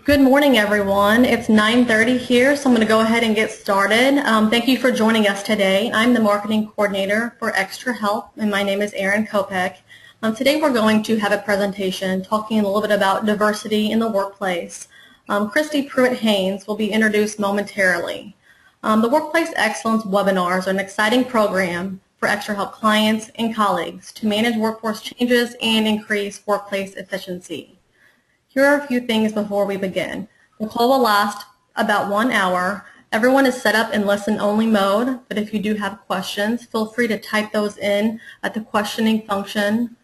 Good morning, everyone. It's 9:30 here, so I'm going to go ahead and get started. Thank you for joining us today. I'm the marketing coordinator for Extra Help, and my name is Erin Kopek. Today we're going to have a presentation talking a little bit about diversity in the workplace. CHRISTY PRUITT-HAYNES will be introduced momentarily. The Workplace Excellence Webinars are an exciting program for Extra Help clients and colleagues to manage workforce changes and increase workplace efficiency. Here are a few things before we begin. The call will last about 1 hour. Everyone is set up in listen-only mode, but if you do have questions, feel free to type those in at the questioning function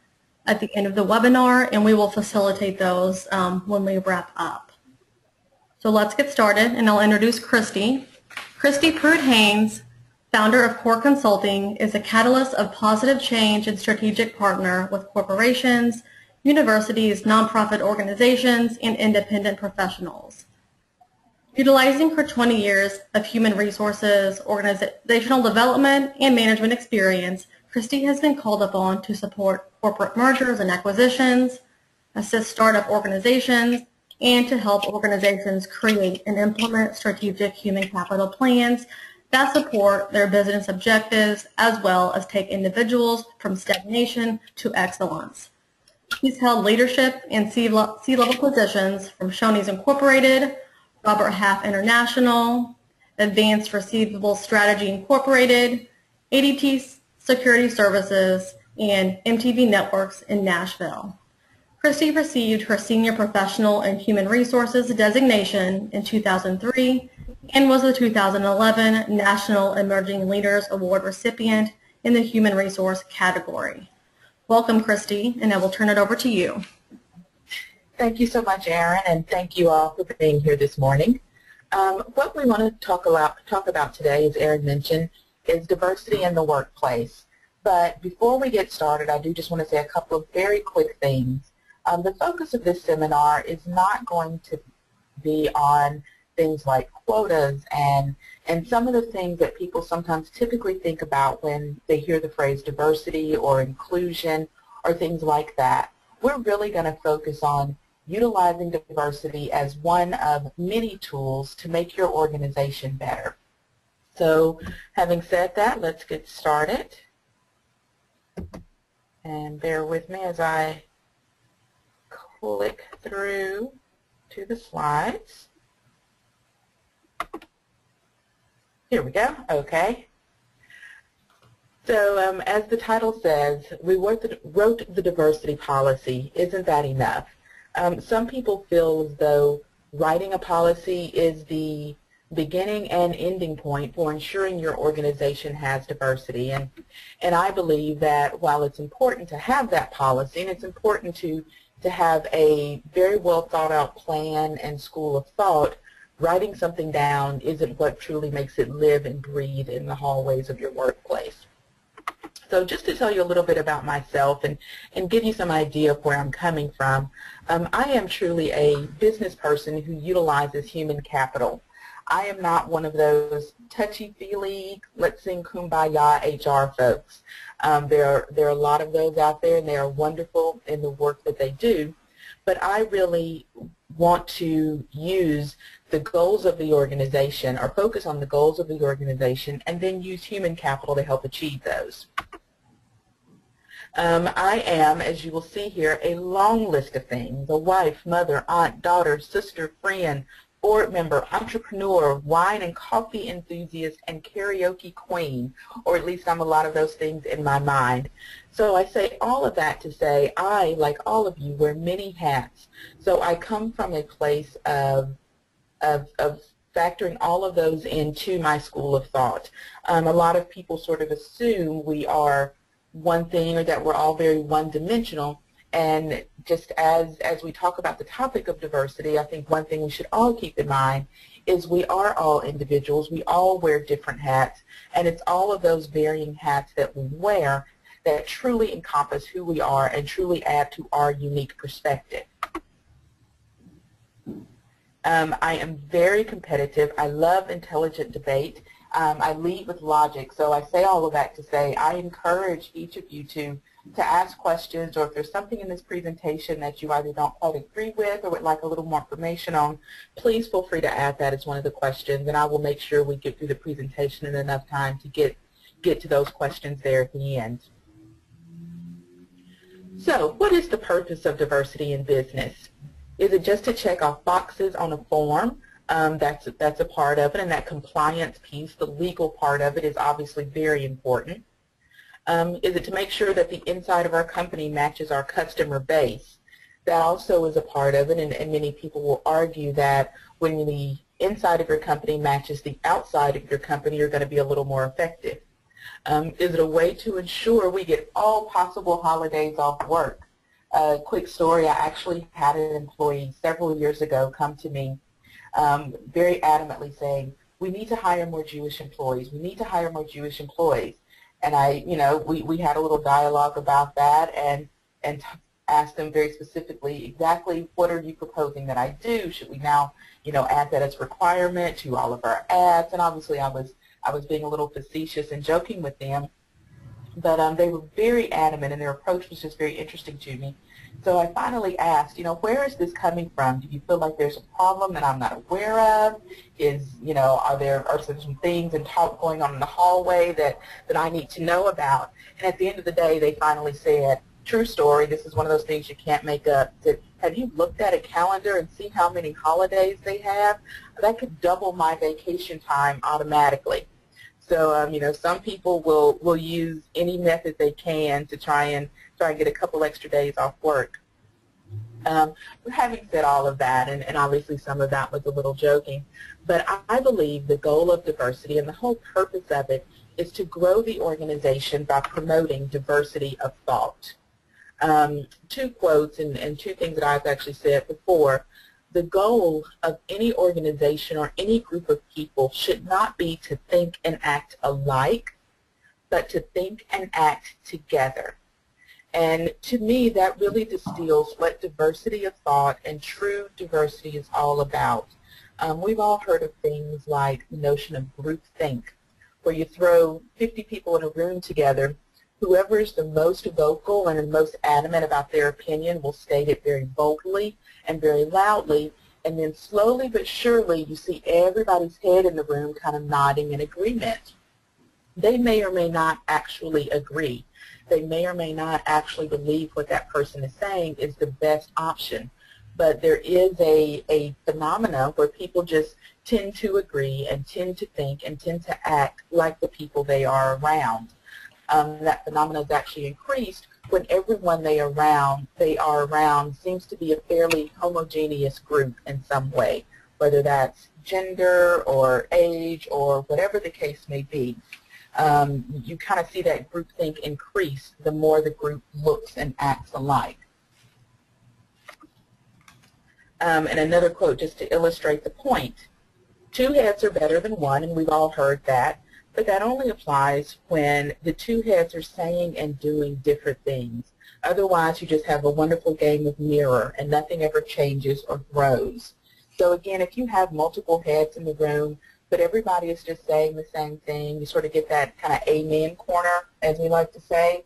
at the end of the webinar, and we will facilitate those when we wrap up. So let's get started, and I'll introduce CHRISTY. CHRISTY PRUITT-HAYNES, founder of Core Consulting, is a catalyst of positive change and strategic partner with corporations, universities, nonprofit organizations, and independent professionals. Utilizing her 20 years of human resources, organizational development, and management experience, CHRISTY has been called upon to support corporate mergers and acquisitions, assist startup organizations, and to help organizations create and implement strategic human capital plans that support their business objectives, as well as take individuals from stagnation to excellence. He's held leadership in C-level positions from Shoney's Incorporated, Robert Half International, Advanced Receivable Strategy Incorporated, ADT Security Services, and MTV Networks in Nashville. CHRISTY received her Senior Professional in Human Resources designation in 2003 and was the 2011 National Emerging Leaders Award recipient in the Human Resource category. Welcome, CHRISTY, and I will turn it over to you. Thank you so much, Erin, and thank you all for being here this morning. What we want to talk about today, as Erin mentioned, is diversity in the workplace. But before we get started, I do just want to say a couple of very quick things. The focus of this seminar is not going to be on things like quotas and some of the things that people sometimes typically think about when they hear the phrase diversity or inclusion or things like that. We're really going to focus on utilizing diversity as one of many tools to make your organization better. So having said that, let's get started. And bear with me as I click through to the slides. Here we go. Okay. So as the title says, we wrote the diversity policy. Isn't that enough? Some people feel as though writing a policy is the beginning and ending point for ensuring your organization has diversity. And I believe that while it's important to have that policy, and it's important to have a very well thought out plan and school of thought, writing something down isn't what truly makes it live and breathe in the hallways of your workplace. So just to tell you a little bit about myself and give you some idea of where I'm coming from, I am truly a business person who utilizes human capital. I am not one of those touchy-feely, let's sing kumbaya HR folks. There are a lot of those out there, and they are wonderful in the work that they do. But I really want to use the goals of the organization, or focus on the goals of the organization, and then use human capital to help achieve those. I am, as you will see here, a long list of things: a wife, mother, aunt, daughter, sister, friend, board member, entrepreneur, wine and coffee enthusiast, and karaoke queen, or at least I'm a lot of those things in my mind. So I say all of that to say I, like all of you, wear many hats. So I come from a place of factoring all of those into my school of thought. A lot of people sort of assume we are one thing, or that we're all very one-dimensional. And just as we talk about the topic of diversity, I think one thing we should all keep in mind is we are all individuals. We all wear different hats, and it's all of those varying hats that we wear that truly encompass who we are and truly add to our unique perspective. I am very competitive. I love intelligent debate. I lead with logic. So I say all of that to say I encourage each of you to ask questions, or if there's something in this presentation that you either don't quite agree with or would like a little more information on, please feel free to add that as one of the questions, and I will make sure we get through the presentation in enough time to get to those questions there at the end. So, what is the purpose of diversity in business? Is it just to check off boxes on a form? That's a part of it, and that compliance piece, the legal part of it, is obviously very important. Is it to make sure that the inside of our company matches our customer base? That also is a part of it, and many people will argue that when the inside of your company matches the outside of your company, you're going to be a little more effective. Is it a way to ensure we get all possible holidays off work? Quick story, I actually had an employee several years ago come to me very adamantly saying, we need to hire more Jewish employees. We need to hire more Jewish employees. And we had a little dialogue about that and asked them very specifically, exactly what are you proposing that I do? Should we now, add that as a requirement to all of our ads? And obviously I was being a little facetious and joking with them, but they were very adamant, and their approach was just very interesting to me. So I finally asked, where is this coming from? Do you feel like there's a problem that I'm not aware of? Are some things and talk going on in the hallway that I need to know about? And at the end of the day, they finally said, true story, this is one of those things you can't make up. That, have you looked at a calendar and see how many holidays they have? That could double my vacation time automatically. So, some people will use any method they can to try and get a couple extra days off work. Having said all of that, and obviously some of that was a little joking, but I believe the goal of diversity and the whole purpose of it is to grow the organization by promoting diversity of thought. Two quotes and two things that I've actually said before. The goal of any organization or any group of people should not be to think and act alike, but to think and act together. And to me, that really distills what diversity of thought and true diversity is all about. We've all heard of things like the notion of groupthink, where you throw 50 people in a room together. Whoever is the most vocal and the most adamant about their opinion will state it very boldly and very loudly, and then slowly but surely you see everybody's head in the room kind of nodding in agreement. They may or may not actually agree. They may or may not actually believe what that person is saying is the best option. But there is a phenomena where people just tend to agree and tend to think and tend to act like the people they are around. That phenomena is actually increased when everyone they are around seems to be a fairly homogeneous group in some way, whether that's gender or age or whatever the case may be. You kind of see that groupthink increase the more the group looks and acts alike. And another quote just to illustrate the point. Two heads are better than one, and we've all heard that, but that only applies when the two heads are saying and doing different things. Otherwise, you just have a wonderful game of mirror, and nothing ever changes or grows. So again, if you have multiple heads in the room, but everybody is just saying the same thing, you sort of get that kind of amen corner, as we like to say,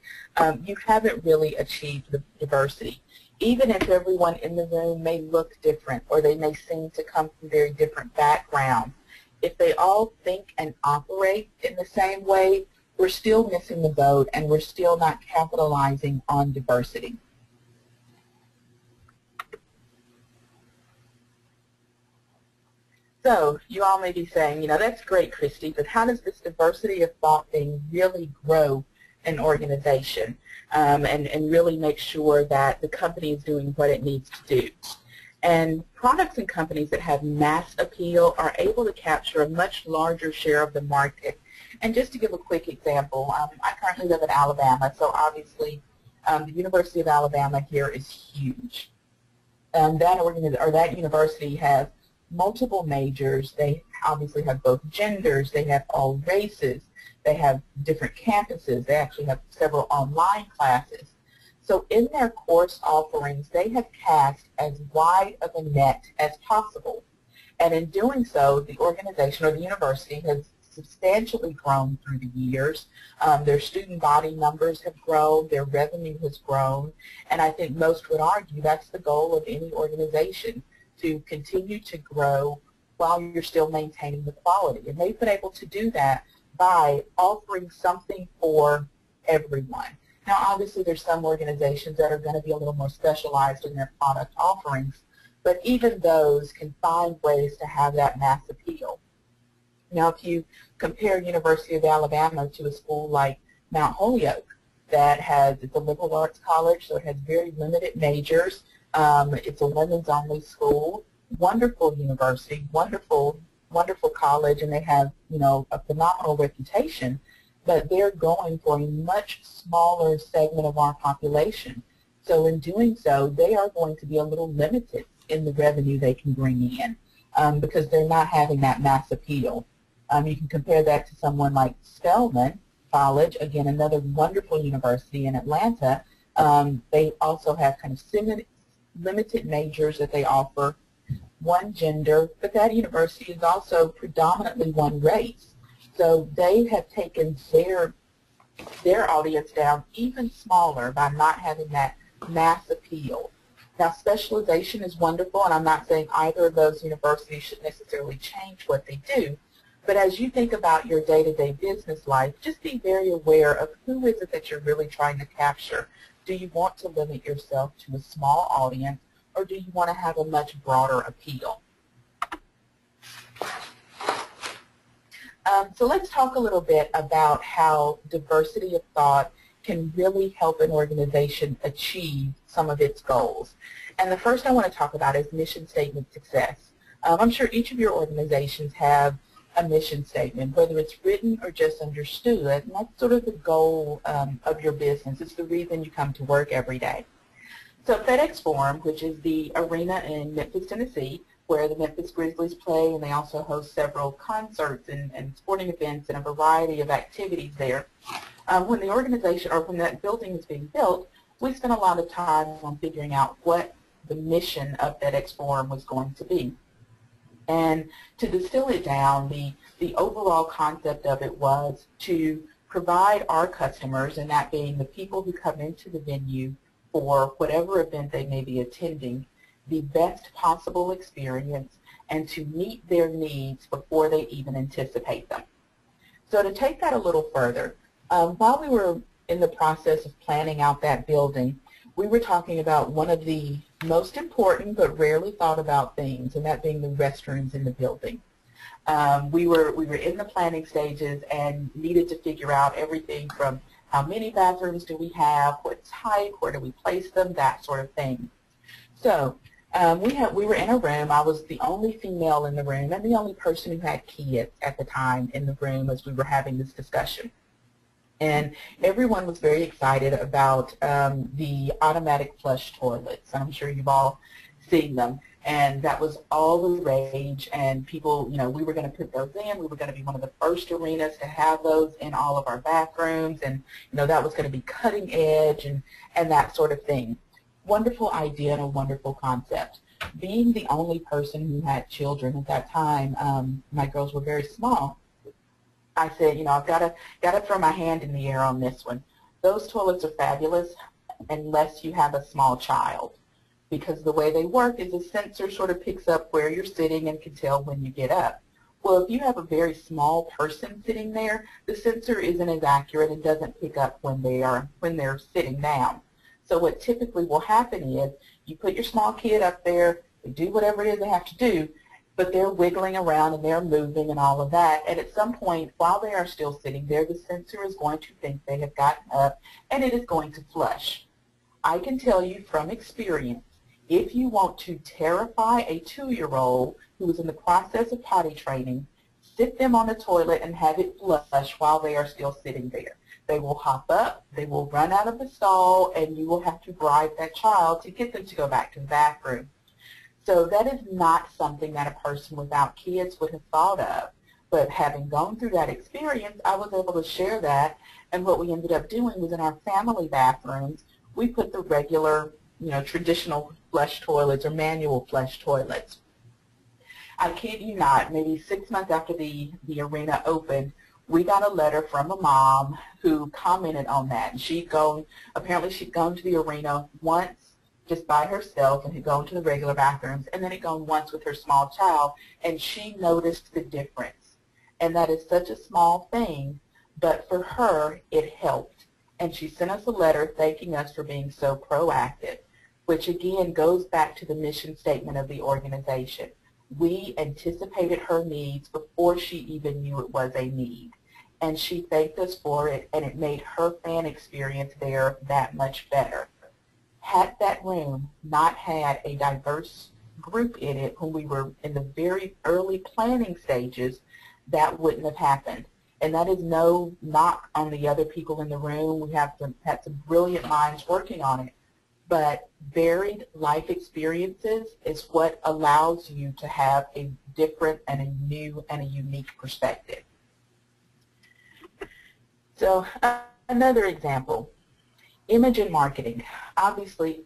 you haven't really achieved the diversity. Even if everyone in the room may look different or they may seem to come from very different backgrounds, if they all think and operate in the same way, we're still missing the boat and we're still not capitalizing on diversity. So you all may be saying, that's great, Christy, but how does this diversity of thought thing really grow an organization and really make sure that the company is doing what it needs to do? And products and companies that have mass appeal are able to capture a much larger share of the market. And just to give a quick example, I currently live in Alabama, so obviously the University of Alabama here is huge. That university has multiple majors. They obviously have both genders. They have all races. They have different campuses. They actually have several online classes. So in their course offerings, they have cast as wide of a net as possible. And in doing so, the organization or the university has substantially grown through the years. Their student body numbers have grown, their revenue has grown, and I think most would argue that's the goal of any organization, to continue to grow while you're still maintaining the quality. And they've been able to do that by offering something for everyone. Now, obviously, there's some organizations that are going to be a little more specialized in their product offerings, but even those can find ways to have that mass appeal. Now, if you compare University of Alabama to a school like Mount Holyoke, it's a liberal arts college, so it has very limited majors. It's a women's-only school, wonderful university, wonderful college, and they have, a phenomenal reputation, but they're going for a much smaller segment of our population. So in doing so, they are going to be a little limited in the revenue they can bring in because they're not having that mass appeal. You can compare that to someone like Spelman College, again, another wonderful university in Atlanta. They also have kind of limited majors that they offer, one gender, but that university is also predominantly one race. So they have taken their audience down even smaller by not having that mass appeal. Now, specialization is wonderful, and I'm not saying either of those universities should necessarily change what they do, but as you think about your day-to-day business life, just be very aware of who is it that you're really trying to capture. Do you want to limit yourself to a small audience, or do you want to have a much broader appeal? So let's talk a little bit about how diversity of thought can really help an organization achieve some of its goals. And the first I want to talk about is mission statement success. I'm sure each of your organizations have a mission statement, whether it's written or just understood, and that's sort of the goal of your business. It's the reason you come to work every day. So FedEx Forum, which is the arena in Memphis, Tennessee, where the Memphis Grizzlies play, and they also host several concerts and sporting events and a variety of activities there. When the organization, or when that building was being built, we spent a lot of time on figuring out what the mission of FedEx Forum was going to be. And to distill it down, the overall concept of it was to provide our customers, and that being the people who come into the venue for whatever event they may be attending, the best possible experience and to meet their needs before they even anticipate them. So to take that a little further, while we were in the process of planning out that building, we were talking about one of the most important but rarely thought about things, and that being the restrooms in the building. We were in the planning stages and needed to figure out everything from how many bathrooms do we have, what type, where do we place them, that sort of thing. So we were in a room. I was the only female in the room and the only person who had kids at the time in the room as we were having this discussion. And everyone was very excited about the automatic flush toilets. I'm sure you've all seen them. And that was all the rage, and people, we were going to put those in. We were going to be one of the first arenas to have those in all of our bathrooms, and, that was going to be cutting edge and that sort of thing. Wonderful idea and a wonderful concept. Being the only person who had children at that time, my girls were very small, I said, I've got to throw my hand in the air on this one. Those toilets are fabulous unless you have a small child, because the way they work is a sensor sort of picks up where you're sitting and can tell when you get up. Well, if you have a very small person sitting there, the sensor isn't as accurate and doesn't pick up when they're sitting down. So what typically will happen is you put your small kid up there, they do whatever it is they have to do, but they're wiggling around and they're moving and all of that, and at some point while they are still sitting there, the sensor is going to think they have gotten up and it is going to flush. I can tell you from experience, if you want to terrify a 2-year-old who is in the process of potty training, sit them on the toilet and have it flush while they are still sitting there. They will hop up, they will run out of the stall, and you will have to bribe that child to get them to go back to the bathroom. So that is not something that a person without kids would have thought of. But having gone through that experience, I was able to share that, and what we ended up doing was in our family bathrooms, we put the regular, traditional flush toilets or manual flush toilets. I kid you not, maybe 6 months after the arena opened, we got a letter from a mom who commented on that. And apparently she'd gone to the arena once just by herself and had gone to the regular bathrooms, and then had gone once with her small child, and she noticed the difference. And that is such a small thing, but for her, it helped. And she sent us a letter thanking us for being so proactive, which again goes back to the mission statement of the organization. We anticipated her needs before she even knew it was a need. And she thanked us for it, and it made her fan experience there that much better. Had that room not had a diverse group in it when we were in the very early planning stages, that wouldn't have happened. And that is no knock on the other people in the room. We had some brilliant minds working on it. But varied life experiences is what allows you to have a different and a new and a unique perspective. So another example, image and marketing. Obviously,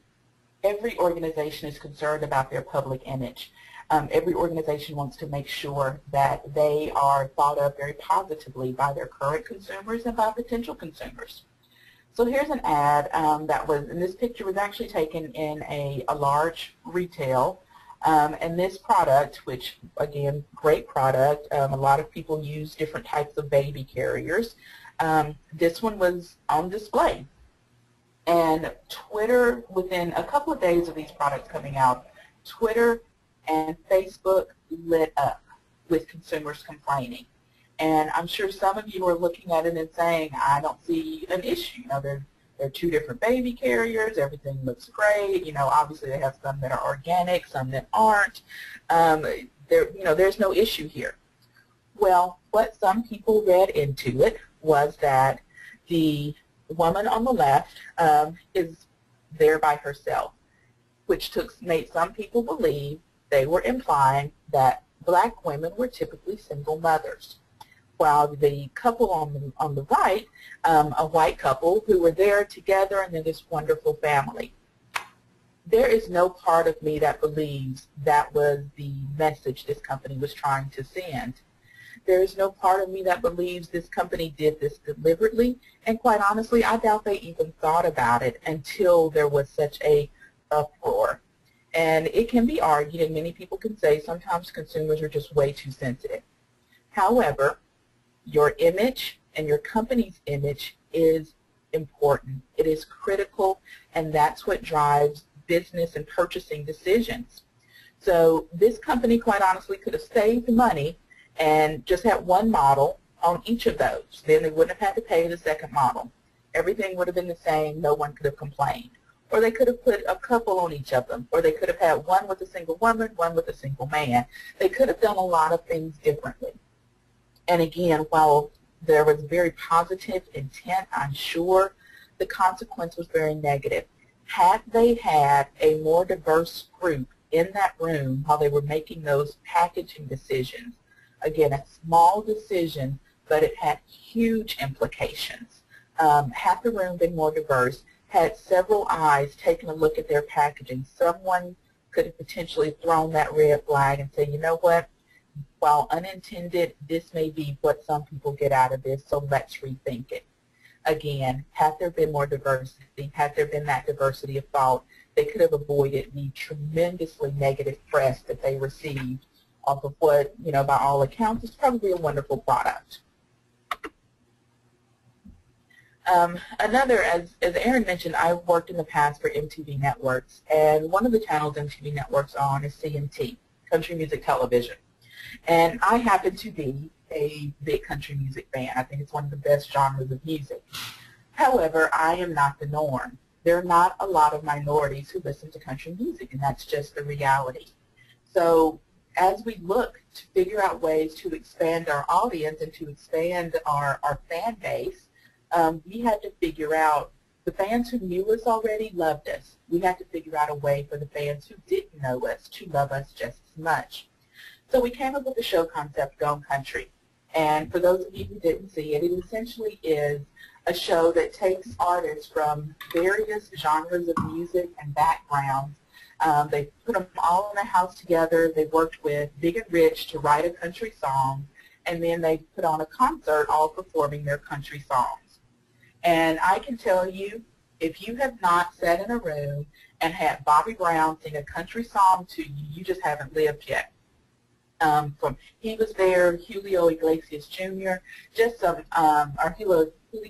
every organization is concerned about their public image. Every organization wants to make sure that they are thought of very positively by their current consumers and by potential consumers. So here's an ad and this picture was actually taken in a large retail, and this product, which again, great product, a lot of people use different types of baby carriers. This one was on display. And Twitter, within a couple of days of these products coming out, Twitter and Facebook lit up with consumers complaining. And I'm sure some of you are looking at it and saying, I don't see an issue. You know, there are two different baby carriers. Everything looks great. You know, obviously they have some that are organic, some that aren't. There's no issue here. Well, what some people read into it was that the woman on the left is there by herself, which made some people believe they were implying that black women were typically single mothers, while the couple on the right, a white couple who were there together, and then this wonderful family. There is no part of me that believes that was the message this company was trying to send. There is no part of me that believes this company did this deliberately, and quite honestly, I doubt they even thought about it until there was such a uproar. And it can be argued, and many people can say sometimes consumers are just way too sensitive. However, your image and your company's image is important. It is critical, and that's what drives business and purchasing decisions. So this company, quite honestly, could have saved money and just had one model on each of those. Then they wouldn't have had to pay the second model. Everything would have been the same. No one could have complained. Or they could have put a couple on each of them. Or they could have had one with a single woman, one with a single man. They could have done a lot of things differently. And again, while there was very positive intent, I'm sure the consequence was very negative. Had they had a more diverse group in that room while they were making those packaging decisions, again, a small decision, but it had huge implications. Had the room been more diverse, had several eyes taken a look at their packaging, someone could have potentially thrown that red flag and said, you know what, while unintended, this may be what some people get out of this, so let's rethink it. Again, had there been more diversity, had there been that diversity of thought, they could have avoided the tremendously negative press that they received off of what, you know, by all accounts is probably a wonderful product. Another, as Aaron mentioned, I've worked in the past for MTV Networks, and one of the channels MTV Networks on is CMT, Country Music Television. And I happen to be a big country music fan. I think it's one of the best genres of music. However, I am not the norm. There are not a lot of minorities who listen to country music, and that's just the reality. So as we look to figure out ways to expand our audience and to expand our fan base, we had to figure out, the fans who knew us already loved us. We had to figure out a way for the fans who didn't know us to love us just as much. So we came up with the show concept, Gone Country. And for those of you who didn't see it, it essentially is a show that takes artists from various genres of music and backgrounds They put them all in a house together. They worked with Big and Rich to write a country song, and then they put on a concert all performing their country songs. And I can tell you, if you have not sat in a room and had Bobby Brown sing a country song to you, you just haven't lived yet. He was there, Julio Iglesias Jr., just some, or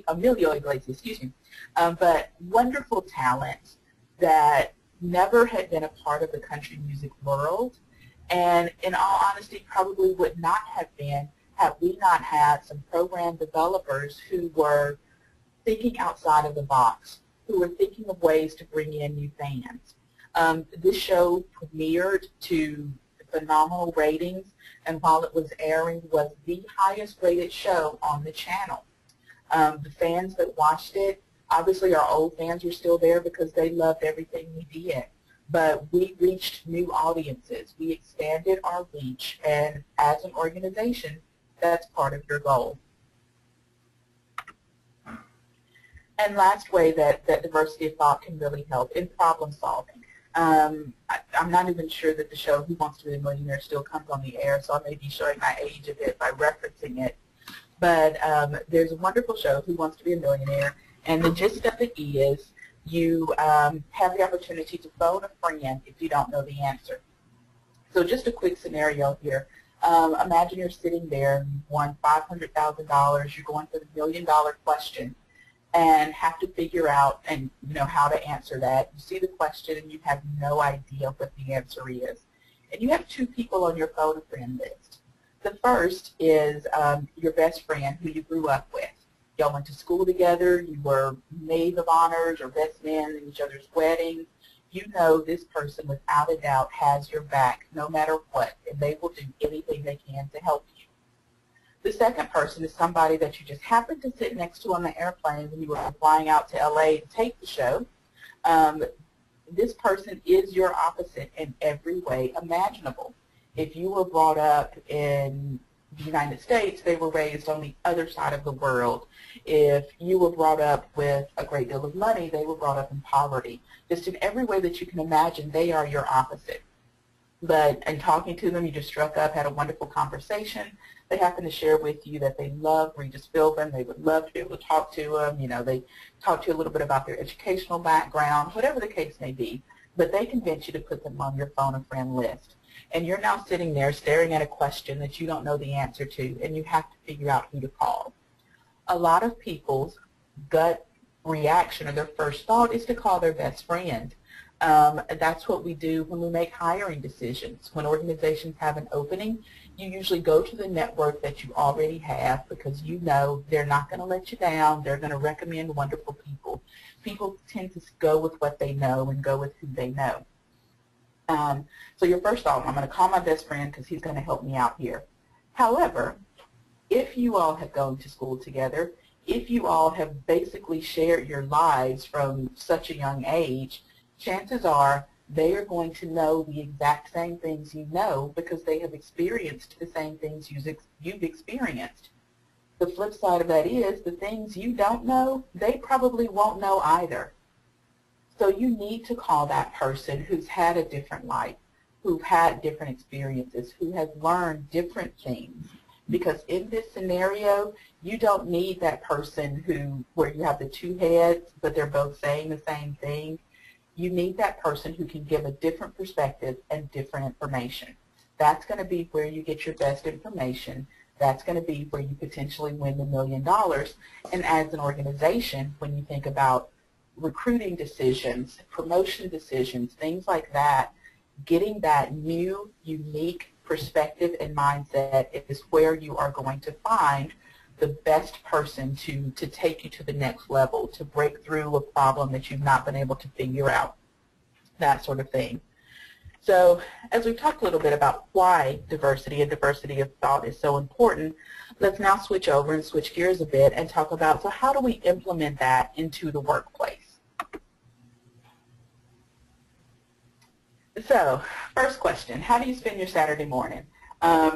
Emilio Iglesias, excuse me, but wonderful talent that never had been a part of the country music world, and in all honesty probably would not have been had we not had some program developers who were thinking outside of the box, who were thinking of ways to bring in new fans. This show premiered to phenomenal ratings, and while it was airing, was the highest rated show on the channel. The fans that watched it, obviously our old fans were still there because they loved everything we did, but we reached new audiences. We expanded our reach, and as an organization, that's part of your goal. And last way that diversity of thought can really help in problem solving. I'm not even sure that the show Who Wants to Be a Millionaire still comes on the air, so I may be showing my age a bit by referencing it. But there's a wonderful show, Who Wants to Be a Millionaire, and the gist of it is you have the opportunity to phone a friend if you don't know the answer. So just a quick scenario here. Imagine you're sitting there and you've won $500,000, you're going for the million-dollar question, and have to figure out and how to answer that. You see the question and you have no idea what the answer is. And you have two people on your phone a friend list. The first is your best friend who you grew up with. Y'all went to school together, you were maids of honors or best men in each other's weddings. You know this person without a doubt has your back no matter what, and they will do anything they can to help you. The second person is somebody that you just happened to sit next to on the airplane when you were flying out to LA to tape the show. This person is your opposite in every way imaginable. If you were brought up in the United States, they were raised on the other side of the world. If you were brought up with a great deal of money, they were brought up in poverty. Just in every way that you can imagine, they are your opposite. But in talking to them, you just struck up, had a wonderful conversation. They happen to share with you that they love Regis Philbin. They would love to be able to talk to them. They talk to you a little bit about their educational background, whatever the case may be. But they convince you to put them on your phone a friend list. And you're now sitting there staring at a question that you don't know the answer to, and you have to figure out who to call. A lot of people's gut reaction or their first thought is to call their best friend. That's what we do when we make hiring decisions. When organizations have an opening, you usually go to the network that you already have because you know they're not going to let you down. They're going to recommend wonderful people. People tend to go with what they know and go with who they know. So your first thought, I'm going to call my best friend because he's going to help me out here. However, if you all have gone to school together, if you all have basically shared your lives from such a young age, chances are they are going to know the exact same things you know because they have experienced the same things you've experienced. The flip side of that is the things you don't know, they probably won't know either. So you need to call that person who's had a different life, who've had different experiences, who has learned different things. Because in this scenario, you don't need that person where you have the two heads, but they're both saying the same thing. You need that person who can give a different perspective and different information. That's going to be where you get your best information. That's going to be where you potentially win the $1 million. And as an organization, when you think about recruiting decisions, promotion decisions, things like that, getting that new, unique perspective and mindset is where you are going to find the best person to take you to the next level, to break through a problem that you've not been able to figure out, that sort of thing. So as we've talked a little bit about why diversity and diversity of thought is so important, let's now switch over and switch gears a bit and talk about, so how do we implement that into the workplace? So, first question, how do you spend your Saturday morning?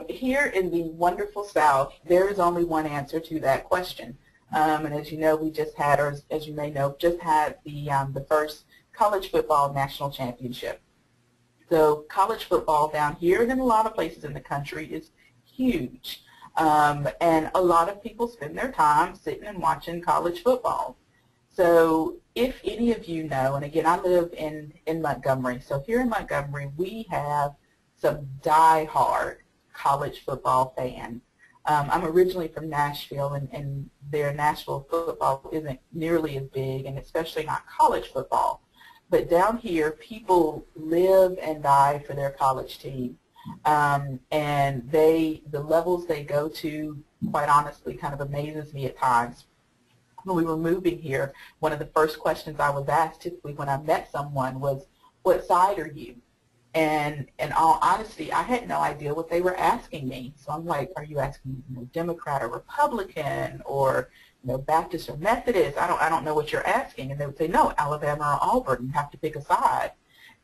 Here in the wonderful South, there is only one answer to that question. And as you know, we just had, or as you may know, just had the first college football national championship. So college football down here and in a lot of places in the country is huge. And a lot of people spend their time sitting and watching college football. So if any of you know, and again, I live in Montgomery, so here in Montgomery we have some die-hard college football fans. I'm originally from Nashville, and their Nashville football isn't nearly as big, and especially not college football. But down here, people live and die for their college team. And the levels they go to, quite honestly, kind of amazes me at times. When we were moving here, one of the first questions I was asked typically when I met someone was, what side are you? And in all honesty, I had no idea what they were asking me. So I'm like, are you asking Democrat or Republican or Baptist or Methodist? I don't know what you're asking. And they would say, no, Alabama or Auburn. You have to pick a side.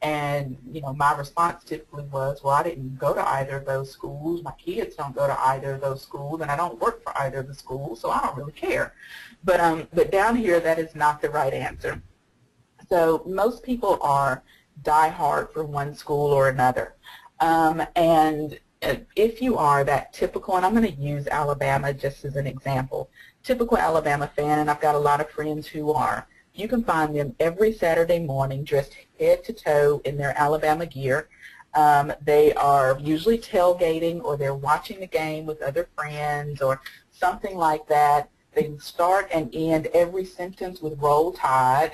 And my response typically was, well, I didn't go to either of those schools. My kids don't go to either of those schools, and I don't work for either of the schools, so I don't really care. But down here, that is not the right answer. So most people are die-hard for one school or another. And if you are that typical, and I'm going to use Alabama just as an example, typical Alabama fan, and I've got a lot of friends who are, you can find them every Saturday morning dressed head to toe in their Alabama gear. They are usually tailgating, or they're watching the game with other friends or something like that. They start and end every sentence with "Roll Tide."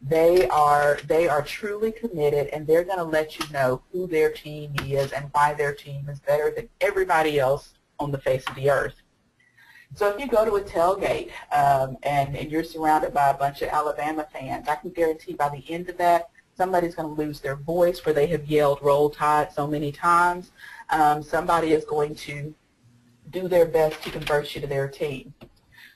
They are truly committed, and they're going to let you know who their team is and why their team is better than everybody else on the face of the earth. So if you go to a tailgate and you're surrounded by a bunch of Alabama fans, I can guarantee by the end of that, somebody's going to lose their voice where they have yelled "Roll Tide" so many times. Somebody is going to do their best to convert you to their team.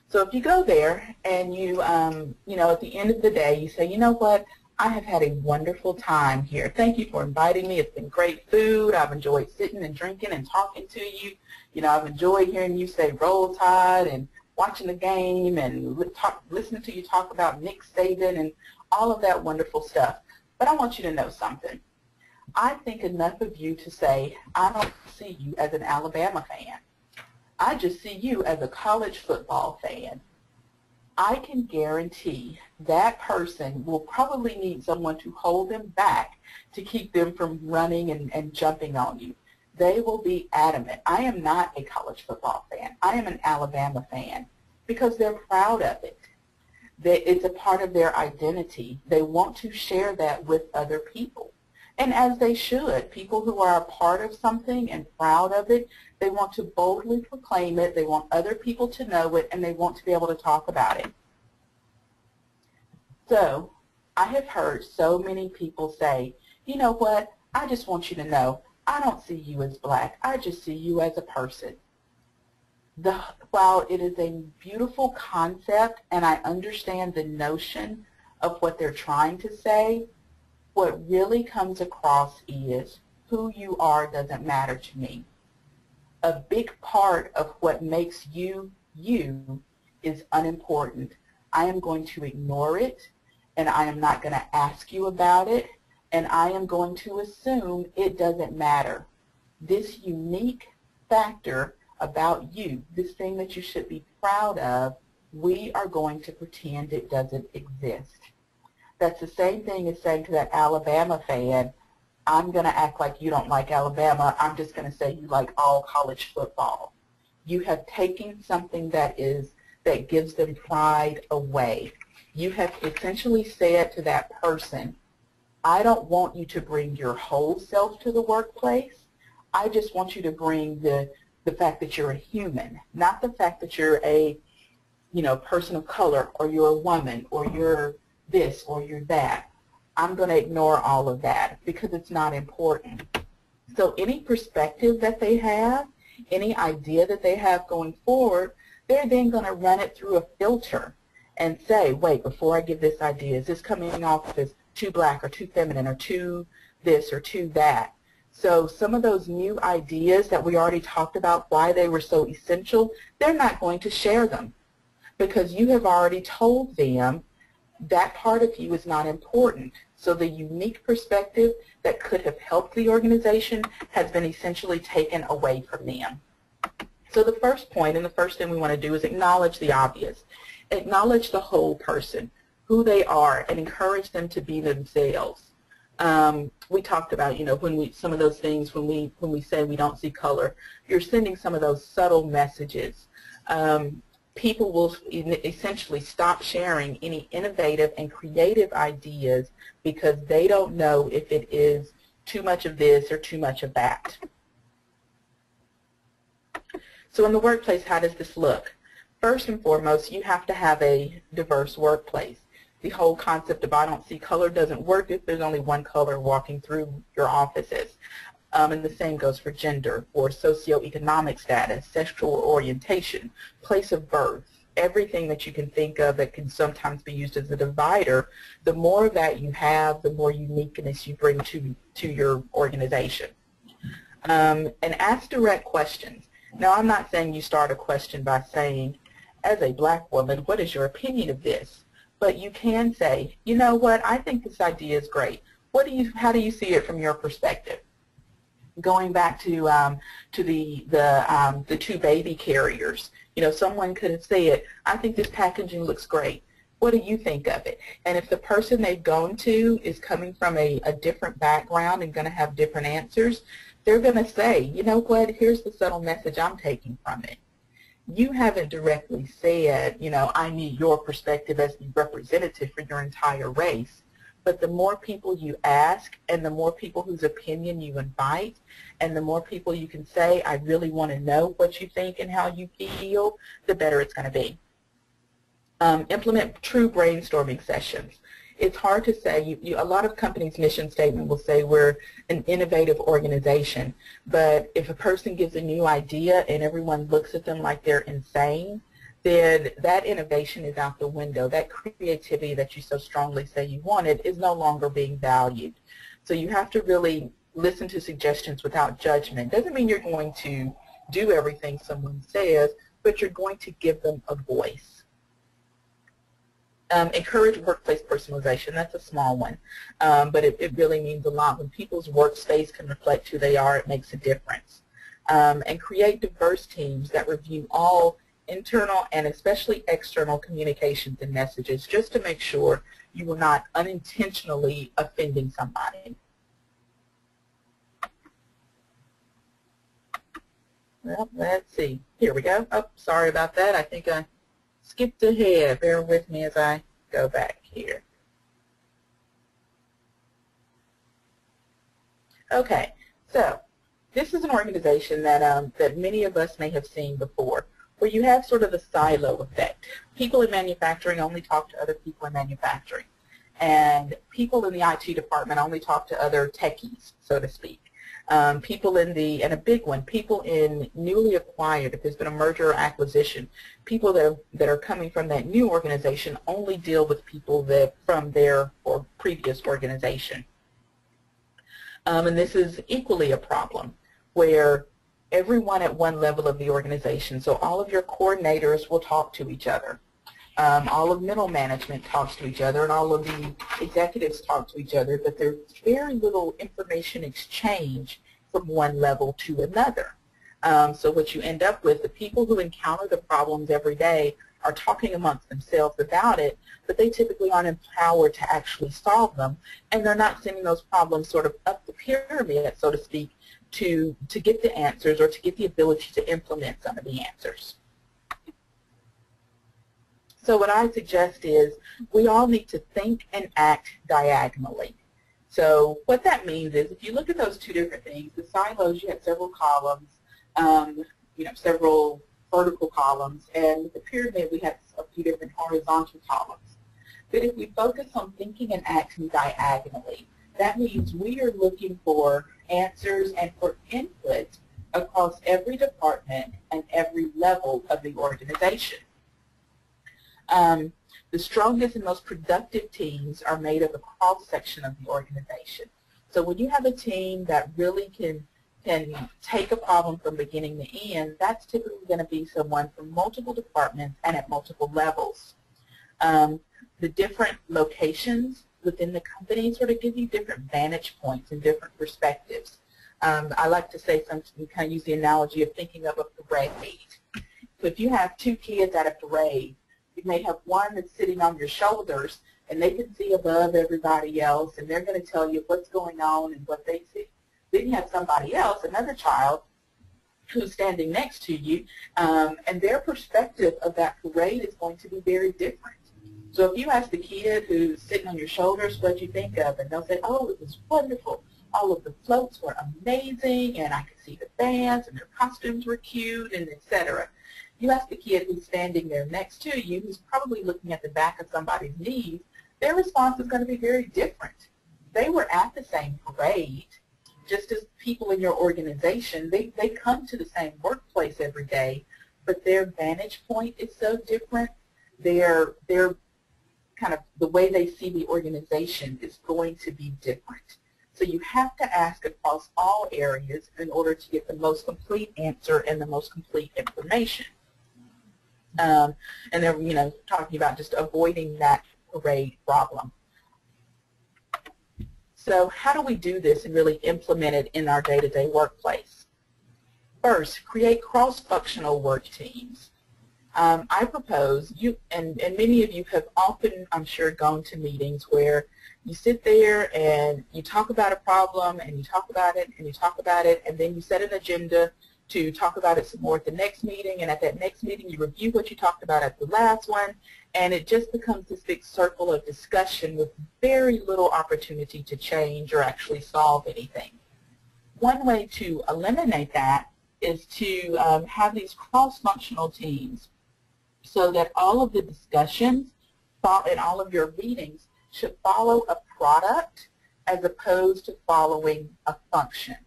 So if you go there and you, at the end of the day, you say, you know what, I have had a wonderful time here. Thank you for inviting me. It's been great food. I've enjoyed sitting and drinking and talking to you. I've enjoyed hearing you say "Roll Tide" and watching the game and listening to you talk about Nick Saban and all of that wonderful stuff. But I want you to know something. I think enough of you to say, I don't see you as an Alabama fan. I just see you as a college football fan. I can guarantee that person will probably need someone to hold them back to keep them from running and jumping on you. They will be adamant. I am not a college football fan. I am an Alabama fan because they're proud of it. It's a part of their identity. They want to share that with other people. And as they should, people who are a part of something and proud of it, they want to boldly proclaim it, they want other people to know it, and they want to be able to talk about it. So I have heard so many people say, you know what, I just want you to know, I don't see you as black, I just see you as a person. While it is a beautiful concept and I understand the notion of what they're trying to say, what really comes across is who you are doesn't matter to me. A big part of what makes you, you is unimportant. I am going to ignore it, and I am not going to ask you about it, and I am going to assume it doesn't matter. This unique factor about you, this thing that you should be proud of, we are going to pretend it doesn't exist. That's the same thing as saying to that Alabama fan, I'm going to act like you don't like Alabama. I'm just going to say you like all college football. You have taken something that gives them pride away. You have essentially said to that person, I don't want you to bring your whole self to the workplace. I just want you to bring the fact that you're a human, not the fact that you're a person of color, or you're a woman, or you're this, or you're that. I'm going to ignore all of that because it's not important. So any perspective that they have, any idea that they have going forward, they're then going to run it through a filter and say, wait, before I give this idea, is this coming off as too black or too feminine or too this or too that? So some of those new ideas that we already talked about, why they were so essential, they're not going to share them because you have already told them that part of you is not important. So the unique perspective that could have helped the organization has been essentially taken away from them. So the first point and the first thing we want to do is acknowledge the obvious. Acknowledge the whole person, who they are, and encourage them to be themselves. We talked about, when some of those things, when we say we don't see color, you're sending some of those subtle messages. People will essentially stop sharing any innovative and creative ideas because they don't know if it is too much of this or too much of that. So in the workplace, how does this look? First and foremost, you have to have a diverse workplace. The whole concept of I don't see color doesn't work if there's only one color walking through your offices. And the same goes for gender, or socioeconomic status, sexual orientation, place of birth, everything that you can think of that can sometimes be used as a divider. The more of that you have, the more uniqueness you bring to your organization. And ask direct questions. Now, I'm not saying you start a question by saying, as a black woman, what is your opinion of this? But you can say, you know what, I think this idea is great. How do you see it from your perspective? Going back to the two baby carriers, someone could have said, I think this packaging looks great. What do you think of it? And if the person they've gone to is coming from a different background and going to have different answers, they're going to say, you know what, here's the subtle message I'm taking from it. You haven't directly said, I need your perspective as the representative for your entire race. But the more people you ask and the more people whose opinion you invite and the more people you can say, I really want to know what you think and how you feel, the better it's going to be. Implement true brainstorming sessions. It's hard to say. A lot of companies' mission statement will say we're an innovative organization, but if a person gives a new idea and everyone looks at them like they're insane, then that innovation is out the window. That creativity that you so strongly say you wanted is no longer being valued. So you have to really listen to suggestions without judgment. Doesn't mean you're going to do everything someone says, but you're going to give them a voice. Encourage workplace personalization. That's a small one, but it really means a lot. When people's workspace can reflect who they are, it makes a difference. And create diverse teams that review all internal and especially external communications and messages just to make sure you are not unintentionally offending somebody. Well, let's see. Here we go. Oh, sorry about that. I think I skipped ahead. Bear with me as I go back here. Okay, so this is an organization that that many of us may have seen before, where you have sort of the silo effect. People in manufacturing only talk to other people in manufacturing, and people in the IT department only talk to other techies, so to speak. People in and a big one, people in newly acquired, if there's been a merger or acquisition, people that are coming from that new organization only deal with people from their or previous organization. And this is equally a problem where everyone at one level of the organization, so all of your coordinators will talk to each other. All of middle management talks to each other, and all of the executives talk to each other, but there's very little information exchange from one level to another. So what you end up with, the people who encounter the problems every day are talking amongst themselves about it, but they typically aren't empowered to actually solve them, and they're not sending those problems sort of up the pyramid, so to speak, to get the answers or to get the ability to implement some of the answers. So what I suggest is we all need to think and act diagonally. So what that means is if you look at those two different things, the silos, you have several columns, several vertical columns, and with the pyramid we have a few different horizontal columns. But if we focus on thinking and acting diagonally, that means we are looking for answers and for input across every department and every level of the organization. The strongest and most productive teams are made of a cross-section of the organization. So when you have a team that really can take a problem from beginning to end, that's typically going to be someone from multiple departments and at multiple levels. The different locations within the company sort of give you different vantage points and different perspectives. I like to say something, kind of use the analogy of thinking of a parade. So if you have two kids at a parade, you may have one that's sitting on your shoulders and they can see above everybody else and they're going to tell you what's going on and what they see. Then you have somebody else, another child, who's standing next to you, and their perspective of that parade is going to be very different. So if you ask the kid who's sitting on your shoulders what you think of, and they'll say, oh, it was wonderful. All of the floats were amazing, and I could see the bands, and their costumes were cute, and etc. You ask the kid who's standing there next to you, who's probably looking at the back of somebody's knees, their response is going to be very different. They were at the same parade, just as people in your organization. They come to the same workplace every day, but their vantage point is so different. Their kind of the way they see the organization is going to be different. So you have to ask across all areas in order to get the most complete answer and the most complete information. And then, you know, talking about just avoiding that parade problem. So how do we do this and really implement it in our day-to-day workplace? First, create cross-functional work teams. I propose, and many of you have often, I'm sure, gone to meetings where you sit there and you talk about a problem and you talk about it and you talk about it, and then you set an agenda to talk about it some more at the next meeting, and at that next meeting you review what you talked about at the last one, and it just becomes this big circle of discussion with very little opportunity to change or actually solve anything. One way to eliminate that is to have these cross-functional teams so that all of the discussions and all of your meetings should follow a product as opposed to following a function.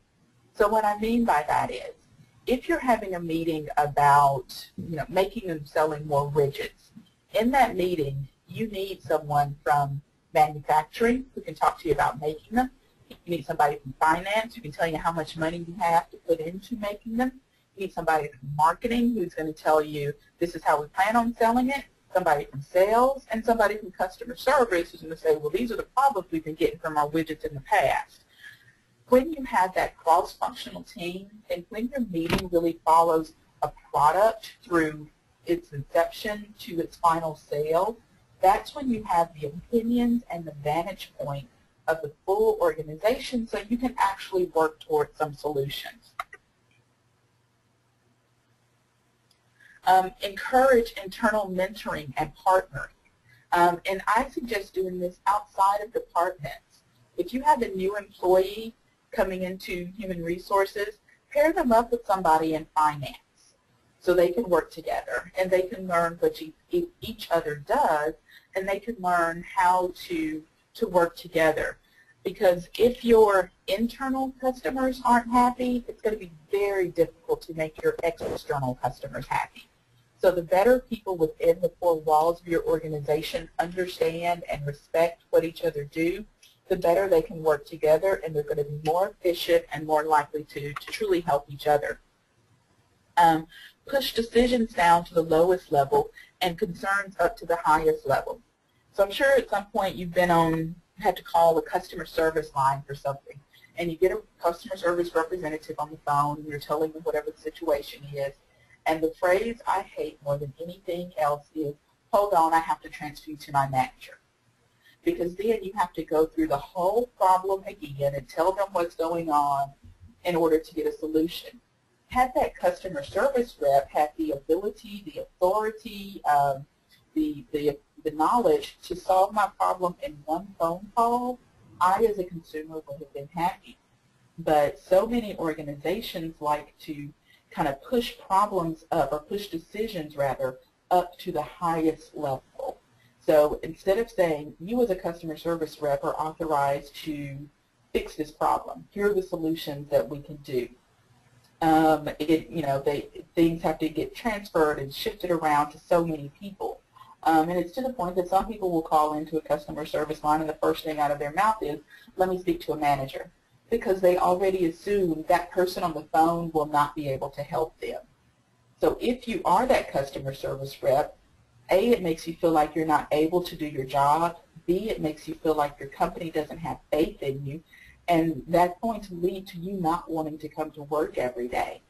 So what I mean by that is, if you're having a meeting about, you know, making and selling more widgets, in that meeting you need someone from manufacturing who can talk to you about making them. You need somebody from finance who can tell you how much money you have to put into making them. You need somebody from marketing who's going to tell you this is how we plan on selling it. Somebody from sales, and somebody from customer service who's going to say, well, these are the problems we've been getting from our widgets in the past. When you have that cross-functional team, and when your meeting really follows a product through its inception to its final sale, that's when you have the opinions and the vantage point of the full organization so you can actually work towards some solutions. Encourage internal mentoring and partnering. And I suggest doing this outside of departments. If you have a new employee coming into human resources, pair them up with somebody in finance so they can work together and they can learn what each other does, and they can learn how to work together. Because if your internal customers aren't happy, it's going to be very difficult to make your external customers happy. So the better people within the four walls of your organization understand and respect what each other do, the better they can work together, and they're going to be more efficient and more likely to truly help each other. Push decisions down to the lowest level and concerns up to the highest level. So I'm sure at some point you've had to call a customer service line for something, and you get a customer service representative on the phone and you're telling them whatever the situation is, and the phrase I hate more than anything else is, hold on, I have to transfer you to my manager. Because then you have to go through the whole problem again and tell them what's going on in order to get a solution. Had that customer service rep had the ability, the authority, the knowledge to solve my problem in one phone call, I as a consumer would have been happy. But so many organizations like to kind of push problems up, or push decisions rather, up to the highest level. So instead of saying, you as a customer service rep are authorized to fix this problem, here are the solutions that we can do. Things have to get transferred and shifted around to so many people. And it's to the point that some people will call into a customer service line and the first thing out of their mouth is, let me speak to a manager, because they already assume that person on the phone will not be able to help them. So if you are that customer service rep, A, it makes you feel like you're not able to do your job. B, it makes you feel like your company doesn't have faith in you, and that's going to lead to you not wanting to come to work every day.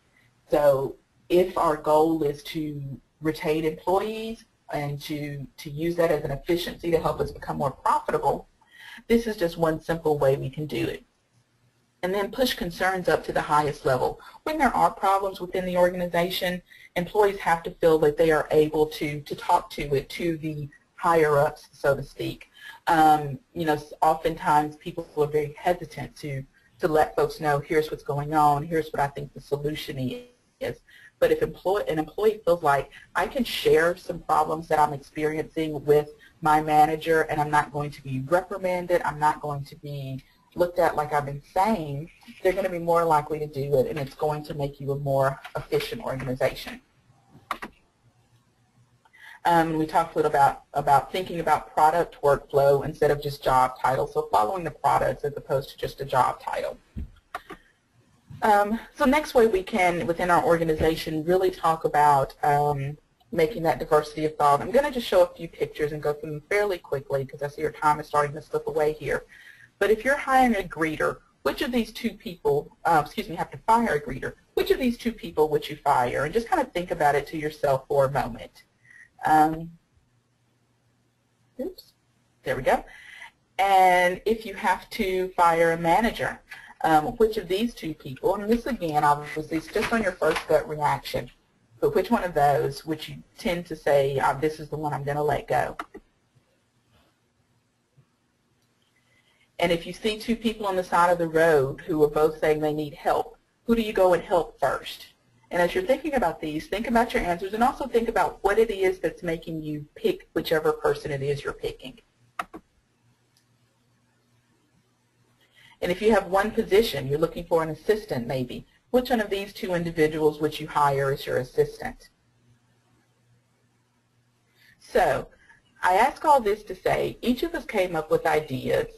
So if our goal is to retain employees and to use that as an efficiency to help us become more profitable, this is just one simple way we can do it. And then push concerns up to the highest level. When there are problems within the organization, employees have to feel that they are able to talk to it, to the higher ups, so to speak. You know, oftentimes people are very hesitant to let folks know, here's what's going on, here's what I think the solution is. But if an employee feels like, I can share some problems that I'm experiencing with my manager and I'm not going to be reprimanded, I'm not going to be looked at like I've been saying, they're going to be more likely to do it, and it's going to make you a more efficient organization. We talked a little about thinking about product workflow instead of just job title, so following the products as opposed to just a job title. So next way we can, within our organization, really talk about making that diversity of thought. I'm going to just show a few pictures and go through them fairly quickly because I see your time is starting to slip away here. But if you're hiring a greeter, which of these two people, have to fire a greeter, which of these two people would you fire? And just kind of think about it to yourself for a moment. Oops, there we go. And if you have to fire a manager, which of these two people, and this again obviously is just on your first gut reaction, but which one of those would you tend to say, this is the one I'm going to let go? And if you see two people on the side of the road who are both saying they need help, who do you go and help first? And as you're thinking about these, think about your answers and also think about what it is that's making you pick whichever person it is you're picking. And if you have one position, you're looking for an assistant maybe, which one of these two individuals would you hire as your assistant? So I ask all this to say each of us came up with ideas.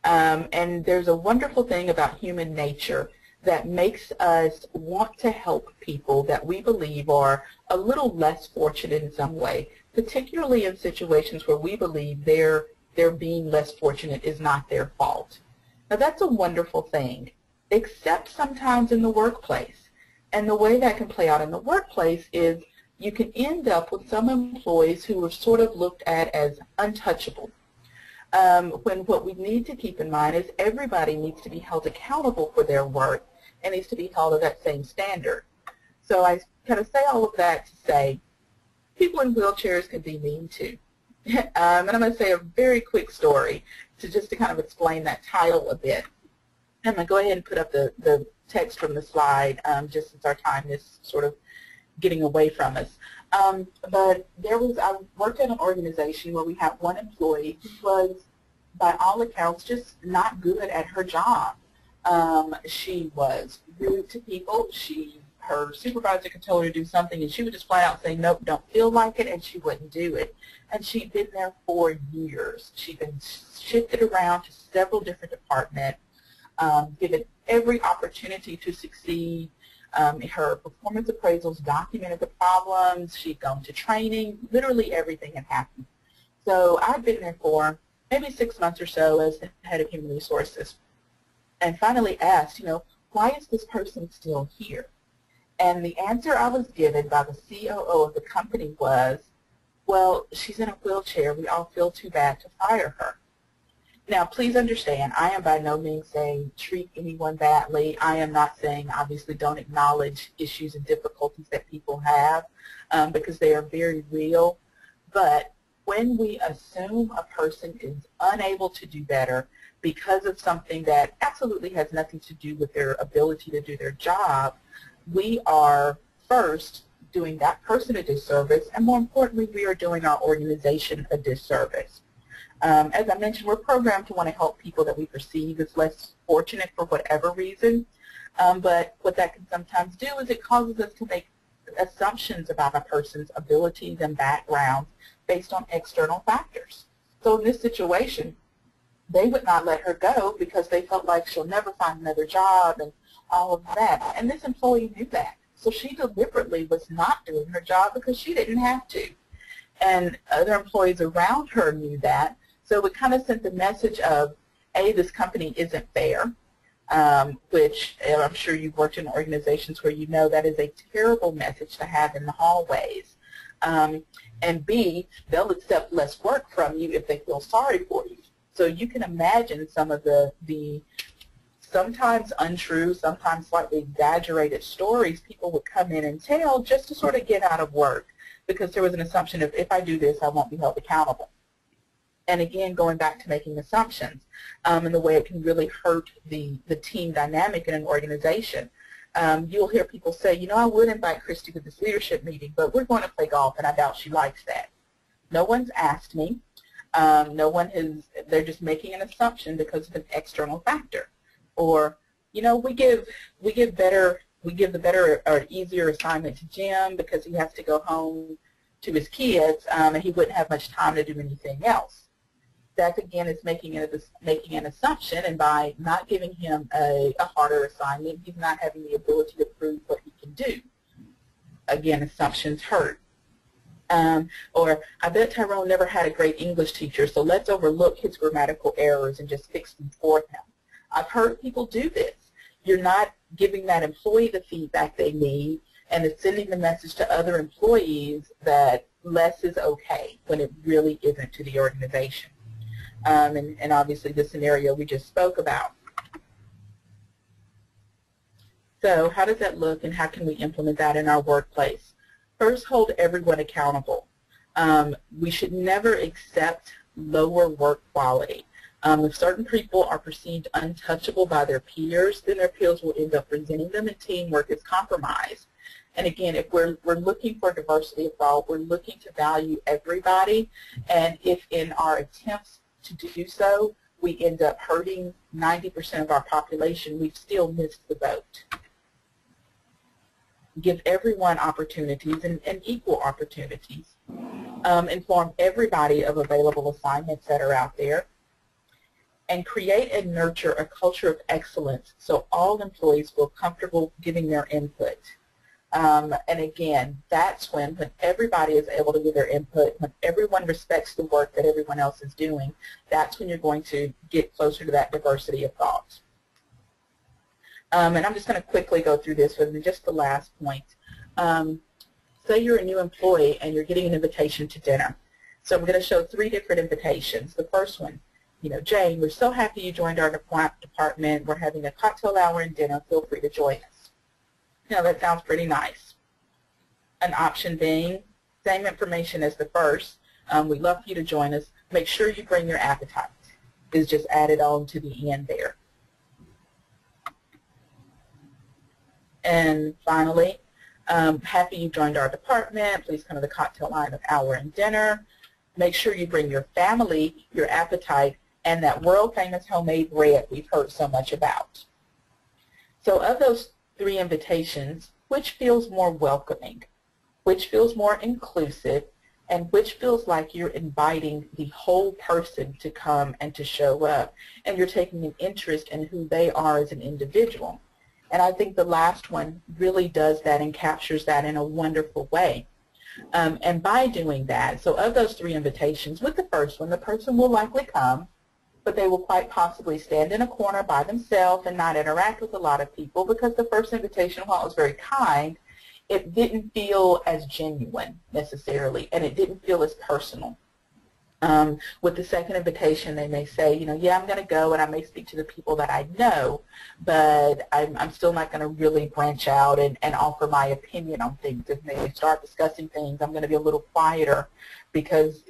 And there's a wonderful thing about human nature that makes us want to help people that we believe are a little less fortunate in some way, particularly in situations where we believe their being less fortunate is not their fault. Now that's a wonderful thing, except sometimes in the workplace. And the way that can play out in the workplace is you can end up with some employees who are sort of looked at as untouchable. When what we need to keep in mind is everybody needs to be held accountable for their work and needs to be held to that same standard. So I kind of say all of that to say people in wheelchairs can be mean too. And I'm going to say a very quick story to kind of explain that title a bit. I'm going to go ahead and put up the text from the slide just since our time is sort of getting away from us. But I worked at an organization where we had one employee who was, by all accounts, just not good at her job. She was rude to people. Her supervisor could tell her to do something, and she would just flat out say, nope, don't feel like it, and she wouldn't do it. And she'd been there for years. She'd been shifted around to several different departments, given every opportunity to succeed. Her performance appraisals documented the problems. She'd gone to training. Literally everything had happened. So I'd been there for maybe 6 months or so as the head of human resources, and finally asked, why is this person still here? And the answer I was given by the COO of the company was, well, she's in a wheelchair. We all feel too bad to fire her. Now, please understand, I am by no means saying treat anyone badly. I am not saying, obviously, don't acknowledge issues and difficulties that people have because they are very real. But when we assume a person is unable to do better because of something that absolutely has nothing to do with their ability to do their job, we are first doing that person a disservice, and more importantly, we are doing our organization a disservice. As I mentioned, we're programmed to want to help people that we perceive as less fortunate for whatever reason, but what that can sometimes do is it causes us to make assumptions about a person's abilities and backgrounds based on external factors. So in this situation, they would not let her go because they felt like she'll never find another job and all of that. And this employee knew that. So she deliberately was not doing her job because she didn't have to. And other employees around her knew that. So it kind of sent the message of, A, this company isn't fair, which I'm sure you've worked in organizations where you know that is a terrible message to have in the hallways. And B, they'll accept less work from you if they feel sorry for you. So you can imagine some of the sometimes untrue, sometimes slightly exaggerated stories people would come in and tell just to sort of get out of work, because there was an assumption of, if I do this, I won't be held accountable. And again, going back to making assumptions and the way it can really hurt the team dynamic in an organization. You'll hear people say, you know, I would invite Christy to this leadership meeting, but we're going to play golf, and I doubt she likes that. No one's asked me. No one has, they're just making an assumption because of an external factor. Or, you know, we give the better or easier assignment to Jim because he has to go home to his kids and he wouldn't have much time to do anything else. That, again, is making an assumption, and by not giving him a harder assignment, he's not having the ability to prove what he can do. Again, assumptions hurt. Or, I bet Tyrone never had a great English teacher, so let's overlook his grammatical errors and just fix them for him. I've heard people do this. You're not giving that employee the feedback they need, and it's sending the message to other employees that less is okay when it really isn't to the organization. And obviously the scenario we just spoke about. So how does that look, and how can we implement that in our workplace? First, hold everyone accountable. We should never accept lower work quality. If certain people are perceived untouchable by their peers, then their peers will end up resenting them, and teamwork is compromised. And again, if we're looking for diversity of thought, we're looking to value everybody, and if in our attempts to do so, we end up hurting 90% of our population, we've still missed the boat. Give everyone opportunities and equal opportunities. Inform everybody of available assignments that are out there. And create and nurture a culture of excellence so all employees feel comfortable giving their input. And again, that's when everybody is able to give their input, when everyone respects the work that everyone else is doing, that's when you're going to get closer to that diversity of thought. And I'm just going to quickly go through this with just the last point. Say you're a new employee and you're getting an invitation to dinner. So I'm going to show 3 different invitations. The first one, you know, Jane, we're so happy you joined our department. We're having a cocktail hour and dinner. Feel free to join us. Now, that sounds pretty nice. An option being, same information as the first. We'd love for you to join us. Make sure you bring your appetite. Is just added on to the end there. And finally, happy you joined our department. Please come to the cocktail hour and dinner. Make sure you bring your family, your appetite, and that world-famous homemade bread we've heard so much about. So of those 3 invitations, which feels more welcoming, which feels more inclusive, and which feels like you're inviting the whole person to come and to show up, and you're taking an interest in who they are as an individual? And I think the last one really does that and captures that in a wonderful way. And by doing that, so of those 3 invitations, with the first one, the person will likely come, but they will quite possibly stand in a corner by themselves and not interact with a lot of people, because the first invitation, while it was very kind, it didn't feel as genuine necessarily, and it didn't feel as personal. With the second invitation, they may say, you know, yeah, I'm going to go and I may speak to the people that I know, but I'm still not going to really branch out and offer my opinion on things. If they start discussing things, I'm going to be a little quieter because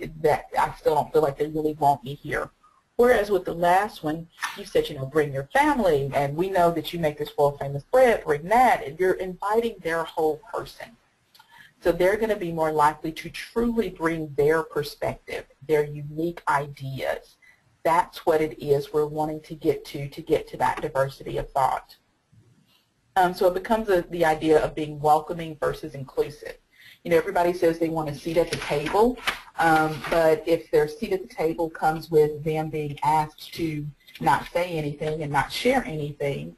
I still don't feel like they really want me here. Whereas with the last one, you said, you know, bring your family, and we know that you make this world-famous bread, bring that, and you're inviting their whole person. So they're going to be more likely to truly bring their perspective, their unique ideas. That's what it is we're wanting to get to that diversity of thought. So it becomes the idea of being welcoming versus inclusive. You know, everybody says they want a seat at the table, but if their seat at the table comes with them being asked to not say anything and not share anything,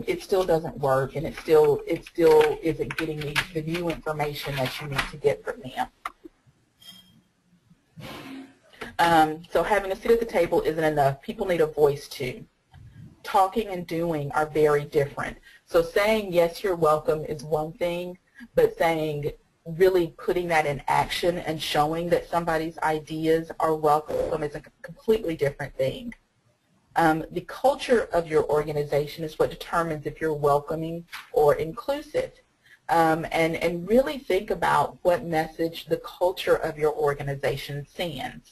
it still doesn't work, and it still isn't getting the new information that you need to get from them. So having a seat at the table isn't enough. People need a voice too. Talking and doing are very different. So saying yes, you're welcome is one thing, but saying, really putting that in action and showing that somebody's ideas are welcome is a completely different thing. The culture of your organization is what determines if you're welcoming or inclusive. And really think about what message the culture of your organization sends.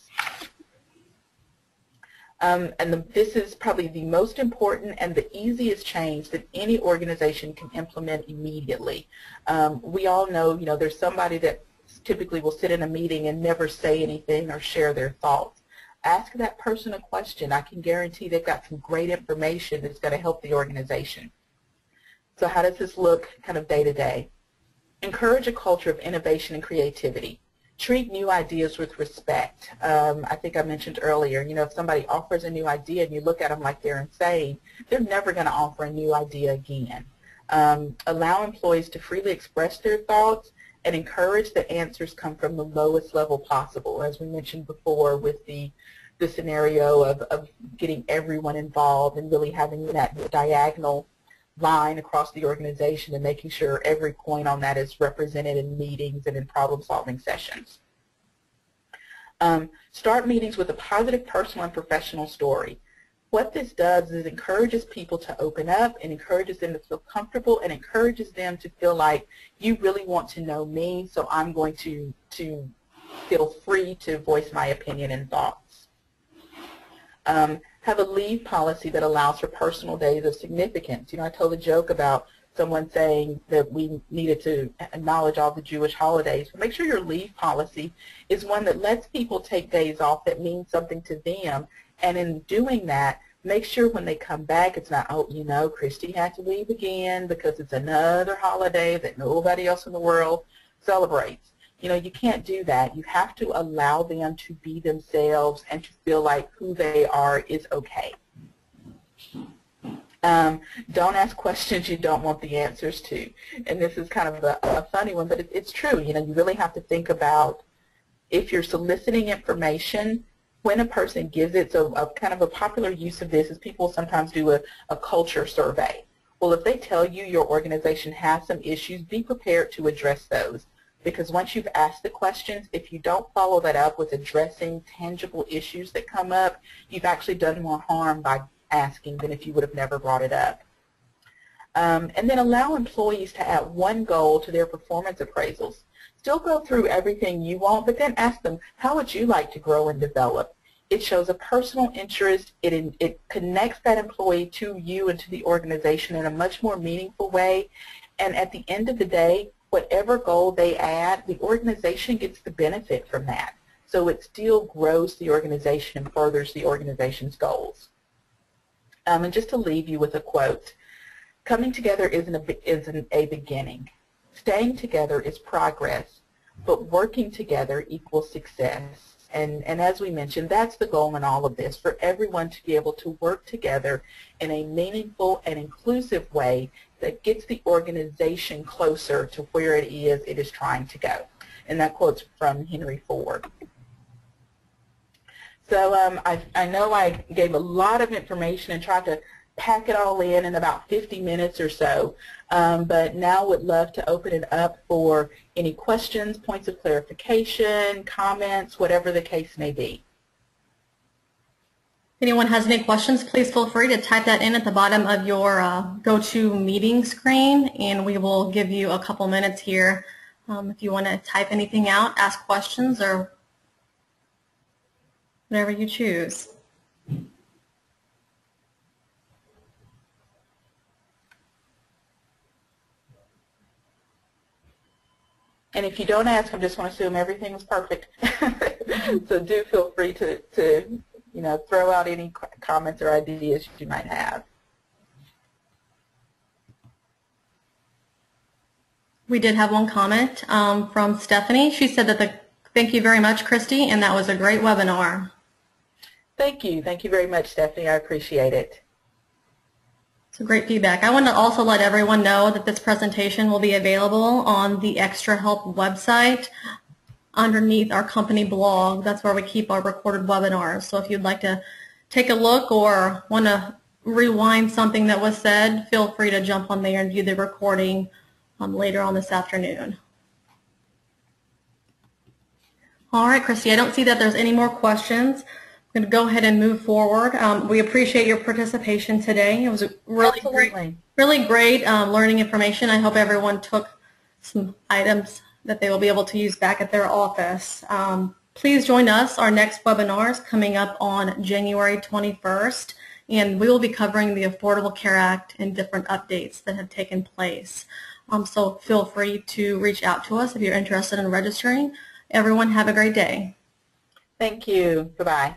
This is probably the most important and the easiest change that any organization can implement immediately. We all know, there's somebody that typically will sit in a meeting and never say anything or share their thoughts. Ask that person a question. I can guarantee they've got some great information that's going to help the organization. So how does this look kind of day to day? Encourage a culture of innovation and creativity. Treat new ideas with respect. I think I mentioned earlier, if somebody offers a new idea and you look at them like they're insane, they're never going to offer a new idea again. Allow employees to freely express their thoughts and encourage that answers come from the lowest level possible, as we mentioned before with the scenario of getting everyone involved and really having that diagonal line across the organization and making sure every point on that is represented in meetings and in problem-solving sessions. Start meetings with a positive personal and professional story. What this does is it encourages people to open up and encourages them to feel comfortable and encourages them to feel like you really want to know me, so I'm going to feel free to voice my opinion and thoughts. Have a leave policy that allows for personal days of significance. I told a joke about someone saying that we needed to acknowledge all the Jewish holidays. But make sure your leave policy is one that lets people take days off that mean something to them. And in doing that, make sure when they come back, it's not, oh, Christy had to leave again because it's another holiday that nobody else in the world celebrates. You can't do that. You have to allow them to be themselves and to feel like who they are is okay. Don't ask questions you don't want the answers to. And this is kind of a funny one, but it's true. You really have to think about if you're soliciting information, when a person gives it. So kind of a popular use of this is people sometimes do a culture survey. Well, if they tell you your organization has some issues, be prepared to address those. Because once you've asked the questions, if you don't follow that up with addressing tangible issues that come up, you've actually done more harm by asking than if you would have never brought it up. And then allow employees to add one goal to their performance appraisals. Still go through everything you want, but then ask them, how would you like to grow and develop? It shows a personal interest. It connects that employee to you and to the organization in a much more meaningful way. And at the end of the day, whatever goal they add, the organization gets the benefit from that. So it still grows the organization and furthers the organization's goals. And just to leave you with a quote, coming together isn't a beginning. Staying together is progress, but working together equals success. And as we mentioned, that's the goal in all of this, for everyone to be able to work together in a meaningful and inclusive way that gets the organization closer to where it is trying to go. And that quote's from Henry Ford. So I know I gave a lot of information and tried to pack it all in about 50 minutes or so, but now would love to open it up for any questions, points of clarification, comments, whatever the case may be. If anyone has any questions, please feel free to type that in at the bottom of your GoToMeeting screen, and we will give you a couple minutes here if you want to type anything out, ask questions, or whatever you choose. And if you don't ask, I just want to assume everything was perfect. So do feel free to throw out any comments or ideas you might have. We did have one comment from Stephanie. She said that thank you very much, Christy, and that was a great webinar. Thank you. Thank you very much, Stephanie. I appreciate it. It's great feedback. I want to also let everyone know that this presentation will be available on the Extra Help website underneath our company blog. That's where we keep our recorded webinars. So if you'd like to take a look or want to rewind something that was said, feel free to jump on there and view the recording later on this afternoon. All right, Christy, I don't see that there's any more questions. I'm going to go ahead and move forward. We appreciate your participation today. It was really great learning information. I hope everyone took some items that they will be able to use back at their office. Please join us. Our next webinar is coming up on January 21st, and we will be covering the Affordable Care Act and different updates that have taken place. So feel free to reach out to us if you're interested in registering. Everyone have a great day. Thank you. Goodbye.